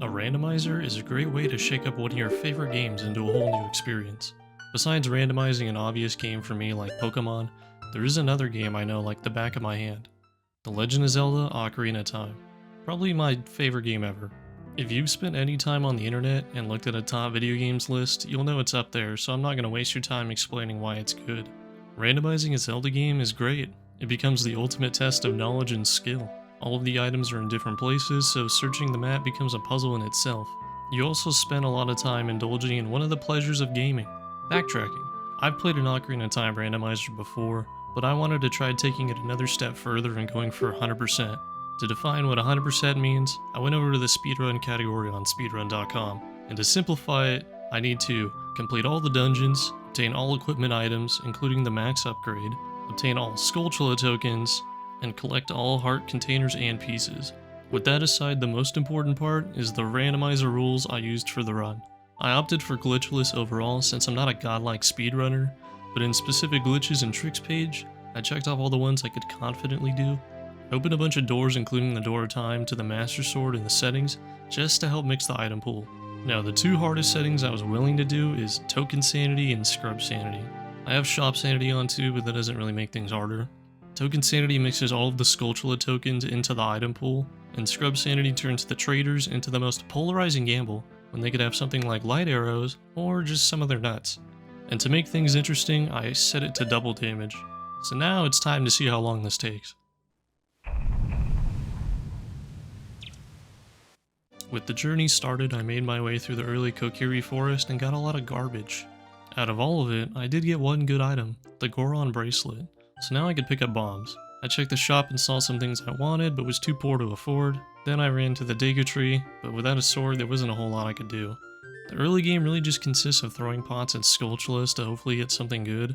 A randomizer is a great way to shake up one of your favorite games into a whole new experience. Besides randomizing an obvious game for me like Pokemon, there is another game I know like the back of my hand. The Legend of Zelda Ocarina of Time. Probably my favorite game ever. If you've spent any time on the internet and looked at a top video games list, you'll know it's up there, so I'm not going to waste your time explaining why it's good. Randomizing a Zelda game is great. It becomes the ultimate test of knowledge and skill. All of the items are in different places, so searching the map becomes a puzzle in itself. You also spend a lot of time indulging in one of the pleasures of gaming, backtracking. I've played an Ocarina of Time randomizer before, but I wanted to try taking it another step further and going for 100%. To define what 100% means, I went over to the speedrun category on speedrun.com, and to simplify it, I need to complete all the dungeons, obtain all equipment items, including the max upgrade, obtain all Skulltula tokens, and collect all heart containers and pieces. With that aside, the most important part is the randomizer rules I used for the run. I opted for glitchless overall since I'm not a godlike speedrunner, but in specific glitches and tricks page, I checked off all the ones I could confidently do. I opened a bunch of doors including the door of time to the master sword in the settings just to help mix the item pool. Now the two hardest settings I was willing to do is token sanity and scrub sanity. I have shop sanity on too, but that doesn't really make things harder. Token sanity mixes all of the Skulltula tokens into the item pool, and scrub sanity turns the traders into the most polarizing gamble when they could have something like light arrows or just some of their nuts. And to make things interesting, I set it to double damage. So now it's time to see how long this takes. With the journey started, I made my way through the early Kokiri forest and got a lot of garbage. Out of all of it, I did get one good item, the Goron bracelet. So now I could pick up bombs. I checked the shop and saw some things I wanted, but was too poor to afford. Then I ran to the Deku Tree, but without a sword there wasn't a whole lot I could do. The early game really just consists of throwing pots at Skulltulas to hopefully get something good.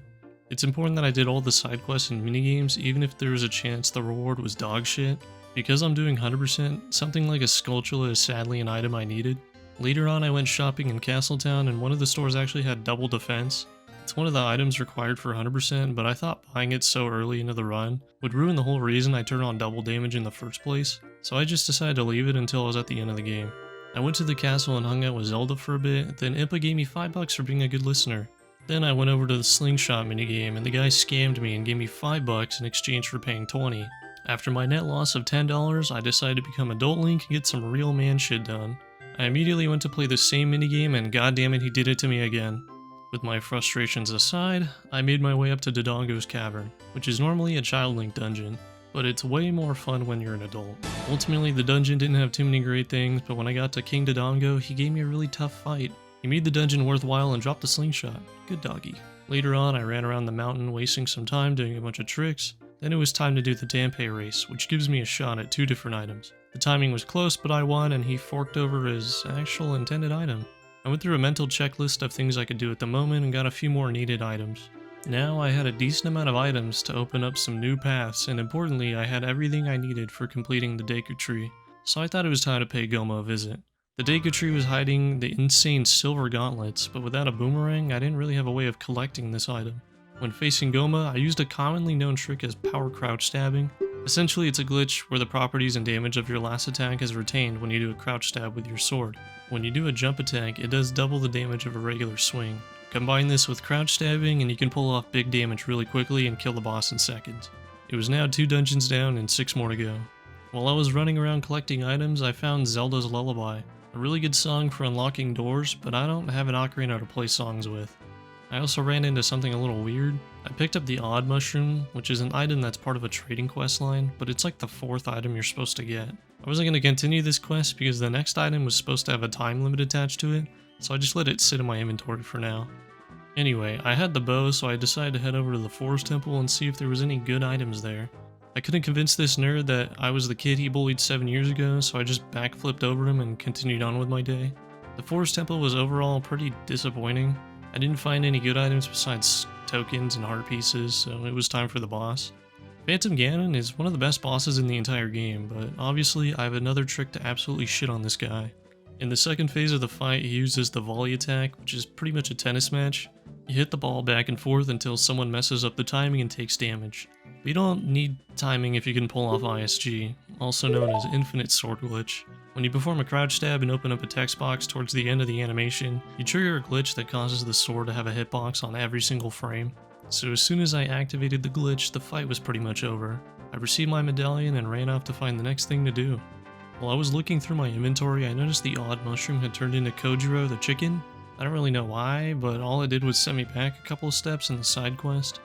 It's important that I did all the side quests and minigames even if there was a chance the reward was dog shit. Because I'm doing 100%, something like a Skulltula is sadly an item I needed. Later on I went shopping in Castletown and one of the stores actually had double defense. It's one of the items required for 100%, but I thought buying it so early into the run would ruin the whole reason I turned on double damage in the first place, so I just decided to leave it until I was at the end of the game. I went to the castle and hung out with Zelda for a bit, then Impa gave me $5 for being a good listener. Then I went over to the slingshot minigame and the guy scammed me and gave me $5 in exchange for paying $20. After my net loss of $10, I decided to become Adult Link and get some real man shit done. I immediately went to play the same minigame and goddammit he did it to me again. With my frustrations aside, I made my way up to Dodongo's Cavern, which is normally a Child Link dungeon, but it's way more fun when you're an adult. Ultimately, the dungeon didn't have too many great things, but when I got to King Dodongo, he gave me a really tough fight. He made the dungeon worthwhile and dropped the slingshot. Good doggy. Later on, I ran around the mountain wasting some time doing a bunch of tricks. Then it was time to do the Dampe race, which gives me a shot at 2 different items. The timing was close, but I won and he forked over his actual intended item. I went through a mental checklist of things I could do at the moment and got a few more needed items. Now I had a decent amount of items to open up some new paths, and importantly I had everything I needed for completing the Deku Tree, so I thought it was time to pay Goma a visit. The Deku Tree was hiding the insane silver gauntlets, but without a boomerang I didn't really have a way of collecting this item. When facing Goma, I used a commonly known trick as power crouch stabbing. Essentially it's a glitch where the properties and damage of your last attack is retained when you do a crouch stab with your sword. When you do a jump attack, it does double the damage of a regular swing. Combine this with crouch stabbing and you can pull off big damage really quickly and kill the boss in seconds. It was now 2 dungeons down and 6 more to go. While I was running around collecting items, I found Zelda's Lullaby, a really good song for unlocking doors, but I don't have an ocarina to play songs with. I also ran into something a little weird. I picked up the Odd Mushroom, which is an item that's part of a trading quest line, but it's like the 4th item you're supposed to get. I wasn't going to continue this quest because the next item was supposed to have a time limit attached to it, so I just let it sit in my inventory for now. Anyway, I had the bow, so I decided to head over to the Forest Temple and see if there was any good items there. I couldn't convince this nerd that I was the kid he bullied 7 years ago, so I just backflipped over him and continued on with my day. The Forest Temple was overall pretty disappointing. I didn't find any good items besides tokens and heart pieces, so it was time for the boss. Phantom Ganon is one of the best bosses in the entire game, but obviously I have another trick to absolutely shit on this guy. In the second phase of the fight, he uses the volley attack, which is pretty much a tennis match. You hit the ball back and forth until someone messes up the timing and takes damage. But you don't need timing if you can pull off ISG, also known as Infinite Sword Glitch. When you perform a crouch stab and open up a text box towards the end of the animation, you trigger a glitch that causes the sword to have a hitbox on every single frame. So as soon as I activated the glitch, the fight was pretty much over. I received my medallion and ran off to find the next thing to do. While I was looking through my inventory, I noticed the odd mushroom had turned into Kojiro the chicken. I don't really know why, but all it did was send me back a couple of steps in the side quest.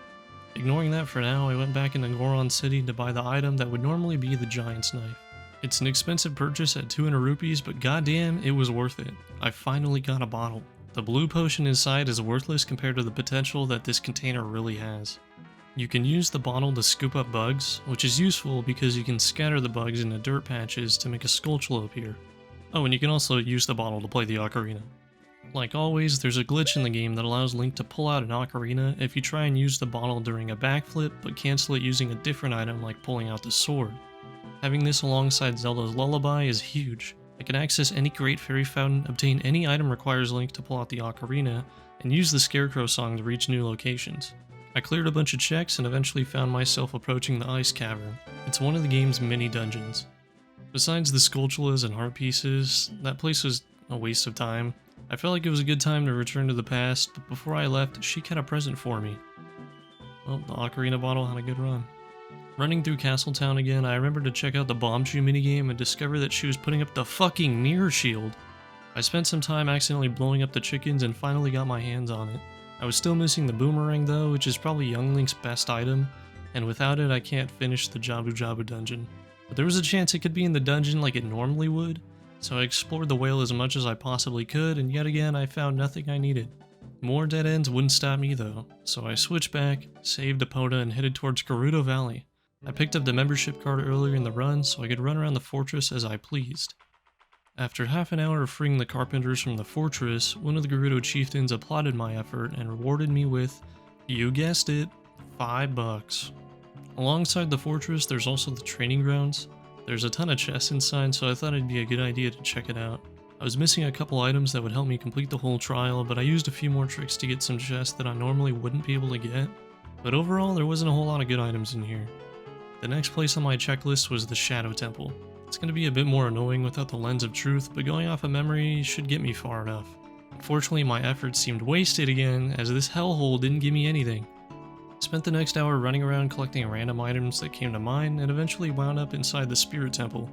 Ignoring that for now, I went back into Goron City to buy the item that would normally be the giant's knife. It's an expensive purchase at 200 rupees, but goddamn, it was worth it. I finally got a bottle. The blue potion inside is worthless compared to the potential that this container really has. You can use the bottle to scoop up bugs, which is useful because you can scatter the bugs into dirt patches to make a Skulltula appear. Oh, and you can also use the bottle to play the Ocarina. Like always, there's a glitch in the game that allows Link to pull out an Ocarina if you try and use the bottle during a backflip, but cancel it using a different item like pulling out the sword. Having this alongside Zelda's Lullaby is huge. I can access any Great Fairy Fountain, obtain any item requires Link to pull out the Ocarina, and use the Scarecrow song to reach new locations. I cleared a bunch of checks and eventually found myself approaching the Ice Cavern. It's one of the game's many dungeons. Besides the Skulltulas and heart pieces, that place was a waste of time. I felt like it was a good time to return to the past, but before I left, she had a present for me. Well, the Ocarina bottle had a good run. Running through Castletown again, I remembered to check out the Bomb Shoe minigame and discover that she was putting up the fucking mirror shield. I spent some time accidentally blowing up the chickens and finally got my hands on it. I was still missing the boomerang though, which is probably Young Link's best item, and without it I can't finish the Jabu Jabu dungeon. But there was a chance it could be in the dungeon like it normally would, so I explored the whale as much as I possibly could, and yet again I found nothing I needed. More dead ends wouldn't stop me though, so I switched back, saved Epona, and headed towards Gerudo Valley. I picked up the membership card earlier in the run so I could run around the fortress as I pleased. After half an hour of freeing the carpenters from the fortress, one of the Gerudo chieftains applauded my effort and rewarded me with, you guessed it, $5. Alongside the fortress there's also the training grounds. There's a ton of chests inside, so I thought it'd be a good idea to check it out. I was missing a couple items that would help me complete the whole trial, but I used a few more tricks to get some chests that I normally wouldn't be able to get. But overall, there wasn't a whole lot of good items in here. The next place on my checklist was the Shadow Temple. It's going to be a bit more annoying without the Lens of Truth, but going off of memory should get me far enough. Unfortunately, my efforts seemed wasted again, as this hellhole didn't give me anything. Spent the next hour running around collecting random items that came to mind, and eventually wound up inside the Spirit Temple.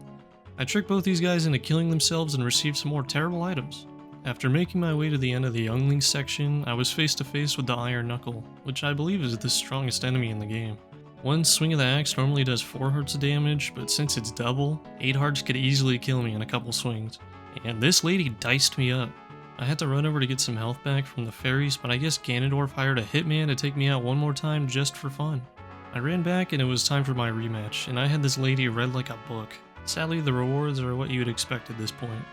I tricked both these guys into killing themselves and received some more terrible items. After making my way to the end of the Young Link section, I was face to face with the Iron Knuckle, which I believe is the strongest enemy in the game. One swing of the axe normally does 4 hearts of damage, but since it's double, 8 hearts could easily kill me in a couple swings. And this lady diced me up. I had to run over to get some health back from the fairies, but I guess Ganondorf hired a hitman to take me out one more time just for fun. I ran back and it was time for my rematch, and I had this lady read like a book. Sadly, the rewards are what you'd expect at this point.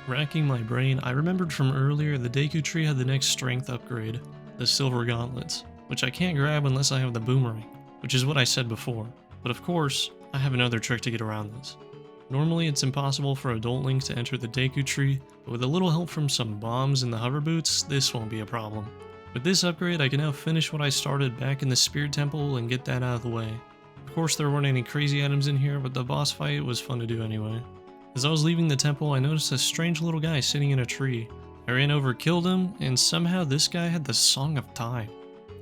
Racking my brain, I remembered from earlier the Deku Tree had the next strength upgrade, the Silver Gauntlets, which I can't grab unless I have the Boomerang, which is what I said before, but of course, I have another trick to get around this. Normally it's impossible for adult Link to enter the Deku Tree, but with a little help from some bombs and the hover boots, this won't be a problem. With this upgrade, I can now finish what I started back in the Spirit Temple and get that out of the way. Of course there weren't any crazy items in here, but the boss fight was fun to do anyway. As I was leaving the temple, I noticed a strange little guy sitting in a tree. I ran over, killed him, and somehow this guy had the Song of Time.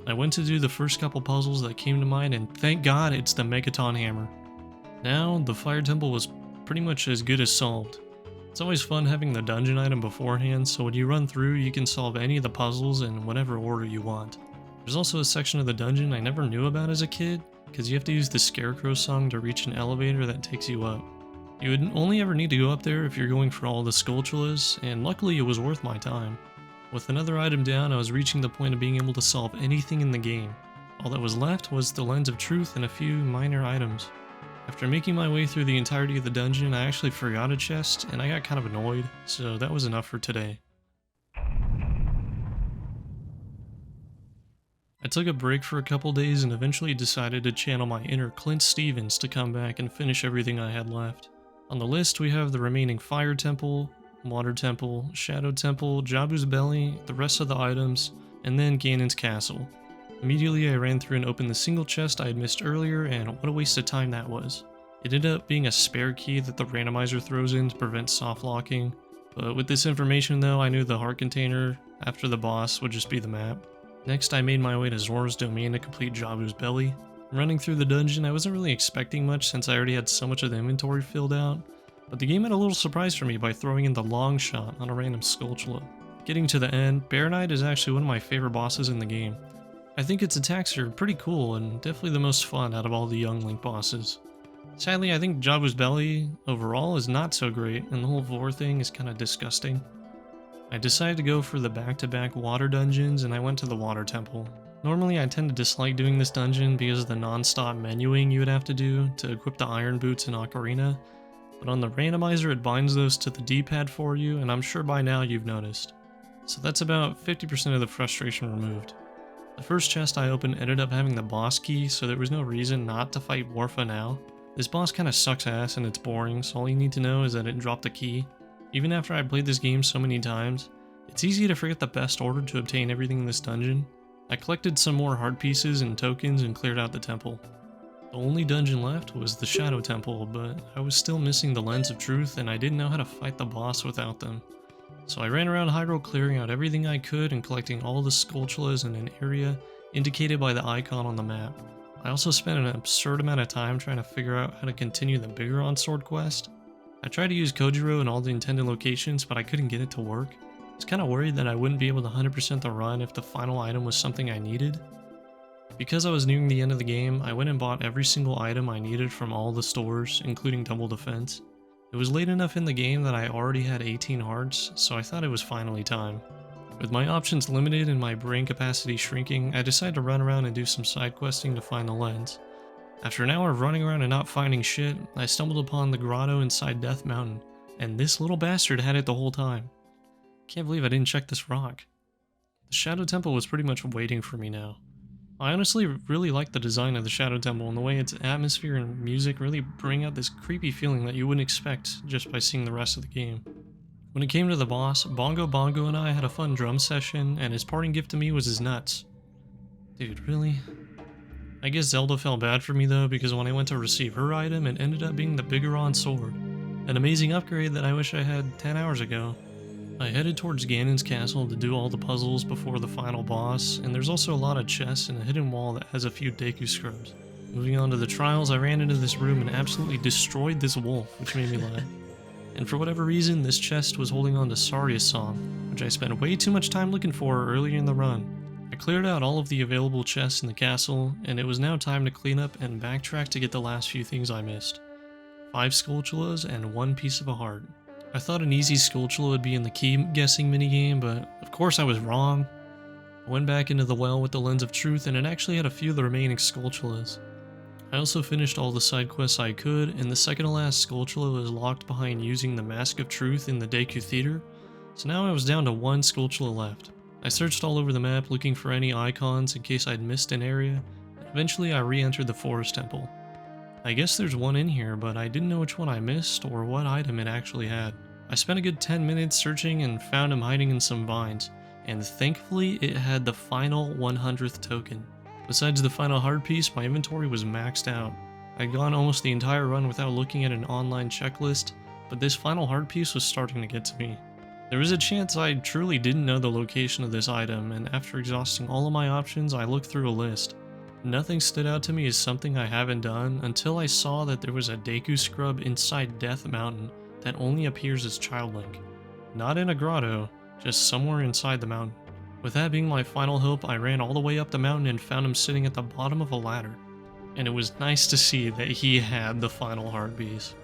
I went to do the first couple puzzles that came to mind, and thank God it's the Megaton Hammer. Now, the Fire Temple was pretty much as good as solved. It's always fun having the dungeon item beforehand, so when you run through you can solve any of the puzzles in whatever order you want. There's also a section of the dungeon I never knew about as a kid, because you have to use the Scarecrow song to reach an elevator that takes you up. You would only ever need to go up there if you're going for all the Skulltulas, and luckily it was worth my time. With another item down, I was reaching the point of being able to solve anything in the game. All that was left was the Lens of Truth and a few minor items. After making my way through the entirety of the dungeon, I actually forgot a chest, and I got kind of annoyed, so that was enough for today. I took a break for a couple days and eventually decided to channel my inner Clint Stevens to come back and finish everything I had left. On the list we have the remaining Fire Temple, Water Temple, Shadow Temple, Jabu's Belly, the rest of the items, and then Ganon's Castle. Immediately I ran through and opened the single chest I had missed earlier, and what a waste of time that was. It ended up being a spare key that the randomizer throws in to prevent soft locking, but with this information though, I knew the heart container after the boss would just be the map. Next, I made my way to Zora's Domain to complete Jabu's Belly. Running through the dungeon, I wasn't really expecting much since I already had so much of the inventory filled out, but the game had a little surprise for me by throwing in the long shot on a random Skulltula. Getting to the end, Bear Knight is actually one of my favorite bosses in the game. I think its attacks are pretty cool and definitely the most fun out of all the young Link bosses. Sadly, I think Jabu's Belly overall is not so great, and the whole Vor thing is kinda disgusting. I decided to go for the back-to-back water dungeons, and I went to the Water Temple. Normally I tend to dislike doing this dungeon because of the non-stop menuing you would have to do to equip the iron boots in Ocarina, but on the randomizer it binds those to the D-pad for you, and I'm sure by now you've noticed. So that's about 50% of the frustration removed. The first chest I opened ended up having the boss key, so there was no reason not to fight Warfa now. This boss kinda sucks ass and it's boring, so all you need to know is that it dropped the key. Even after I played this game so many times, it's easy to forget the best order to obtain everything in this dungeon. I collected some more heart pieces and tokens and cleared out the temple. The only dungeon left was the Shadow Temple, but I was still missing the Lens of Truth and I didn't know how to fight the boss without them. So I ran around Hyrule clearing out everything I could and collecting all the Skulltulas in an area indicated by the icon on the map. I also spent an absurd amount of time trying to figure out how to continue the Bigoron Sword quest. I tried to use Kojiro in all the intended locations, but I couldn't get it to work. I was kinda worried that I wouldn't be able to 100% the run if the final item was something I needed. Because I was nearing the end of the game, I went and bought every single item I needed from all the stores, including Double Defense. It was late enough in the game that I already had 18 hearts, so I thought it was finally time. With my options limited and my brain capacity shrinking, I decided to run around and do some side questing to find the lens. After an hour of running around and not finding shit, I stumbled upon the grotto inside Death Mountain, and this little bastard had it the whole time. Can't believe I didn't check this rock. The Shadow Temple was pretty much waiting for me now. I honestly really like the design of the Shadow Temple and the way its atmosphere and music really bring out this creepy feeling that you wouldn't expect just by seeing the rest of the game. When it came to the boss, Bongo Bongo and I had a fun drum session, and his parting gift to me was his nuts. Dude, really? I guess Zelda felt bad for me though, because when I went to receive her item, it ended up being the Bigoron Sword. An amazing upgrade that I wish I had 10 hours ago. I headed towards Ganon's castle to do all the puzzles before the final boss, and there's also a lot of chests and a hidden wall that has a few Deku scrubs. Moving on to the trials, I ran into this room and absolutely destroyed this wolf, which made me laugh. And for whatever reason, this chest was holding on to Saria's song, which I spent way too much time looking for earlier in the run. I cleared out all of the available chests in the castle, and it was now time to clean up and backtrack to get the last few things I missed. 5 Skulltulas and 1 piece of a heart. I thought an easy Skulltula would be in the key guessing minigame, but of course I was wrong. I went back into the well with the Lens of Truth, and it actually had a few of the remaining Skulltulas. I also finished all the side quests I could, and the second to last Skulltula was locked behind using the Mask of Truth in the Deku Theater, so now I was down to 1 Skulltula left. I searched all over the map looking for any icons in case I'd missed an area, and eventually I re-entered the Forest Temple. I guess there's one in here, but I didn't know which one I missed or what item it actually had. I spent a good 10 minutes searching and found him hiding in some vines, and thankfully it had the final 100th token. Besides the final heart piece, my inventory was maxed out. I'd gone almost the entire run without looking at an online checklist, but this final heart piece was starting to get to me. There was a chance I truly didn't know the location of this item, and after exhausting all of my options, I looked through a list. Nothing stood out to me as something I haven't done until I saw that there was a Deku Scrub inside Death Mountain that only appears as Child Link. Not in a grotto, just somewhere inside the mountain. With that being my final hope, I ran all the way up the mountain and found him sitting at the bottom of a ladder. And it was nice to see that he had the final heart piece.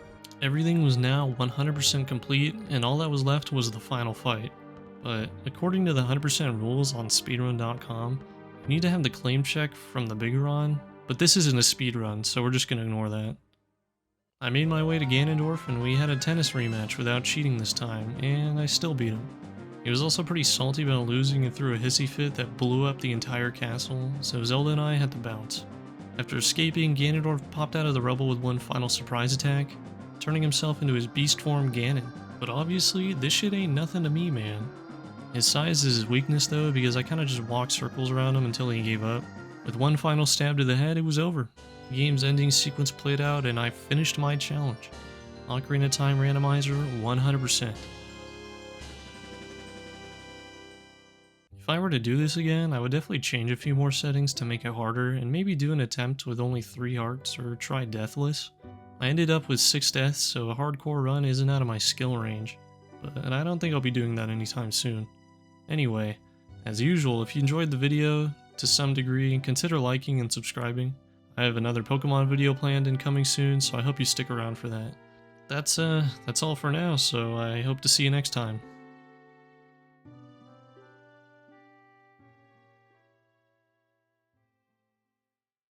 Everything was now 100% complete, and all that was left was the final fight. But according to the 100% rules on speedrun.com, you need to have the claim check from the Bigoron, but this isn't a speedrun, so we're just gonna ignore that. I made my way to Ganondorf, and we had a tennis rematch without cheating this time, and I still beat him. He was also pretty salty about losing and threw a hissy fit that blew up the entire castle, so Zelda and I had to bounce. After escaping, Ganondorf popped out of the rubble with one final surprise attack, turning himself into his beast form Ganon. But obviously, this shit ain't nothing to me, man. His size is his weakness though, because I kinda just walked circles around him until he gave up. With one final stab to the head, it was over. The game's ending sequence played out and I finished my challenge. Ocarina Time Randomizer 100%. If I were to do this again, I would definitely change a few more settings to make it harder and maybe do an attempt with only 3 hearts or try deathless. I ended up with 6 deaths, so a hardcore run isn't out of my skill range, but I don't think I'll be doing that anytime soon. Anyway, as usual, if you enjoyed the video to some degree, consider liking and subscribing. I have another Pokemon video planned and coming soon, so I hope you stick around for that. That's all for now, so I hope to see you next time.